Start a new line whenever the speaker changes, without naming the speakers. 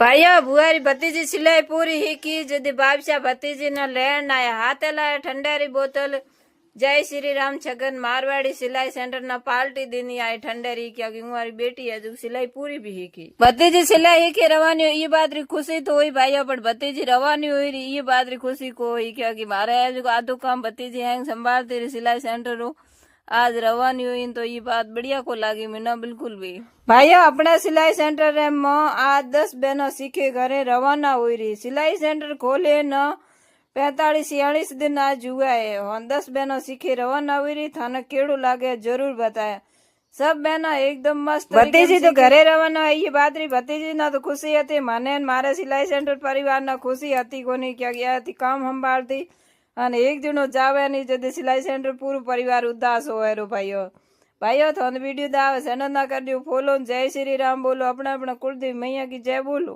भाइयों बुआरी भतीजी सिलाई पूरी ही की जदि बादशाह भतीजी न लेन आया हाथे लाया ठंडेरी बोतल जय श्री राम छगन मारवाड़ी सिलाई सेंटर न पार्टी देनी आई ठंडेरी क्योंकि हमारी बेटी है जो सिलाई पूरी भी ही की भतीजी सिलाई ही की रवानी हुई ये बात री खुशी तो हुई भाइयों पर भतीजी रवानी हुई रही ये बात री खुशी को हुई क्योंकि मारे जो आधो काम भतीजी हैंग संभालती रही सिलाई सेंटर हो आज रवानी हुई तो ये बात बढ़िया को लगी मैं बिल्कुल भी भाइयों अपने सिलाई सेंटर में आज 10 बहनों सीखे घरे रवाना हुई रही सिलाई सेंटर खोले न 45-46 दिन आज हुआ है और 10 बहनों सीखे रवाना हुई रही थाना केड़ू लागे जरूर बताया सब बहनों एकदम मस्त भतीजी तो घरे रवाना है ये बात रही भतीजी ना तो खुशी थी माने मारे सिलाई सेंटर परिवार ना खुशी थी कोनी क्या गया थी काम संभालती અને એક જણો જાવે નહીં જદી સિલાઈ સેન્ટર પૂરું પરિવાર ઉદાસ હોય રો ભાઈઓ ભાઈઓ તો વિડીયો દાવે સેનલ ના કરજો ફોલો જય શ્રી રામ બોલો अपना अपना कुलदेव मैया की जय बोलो।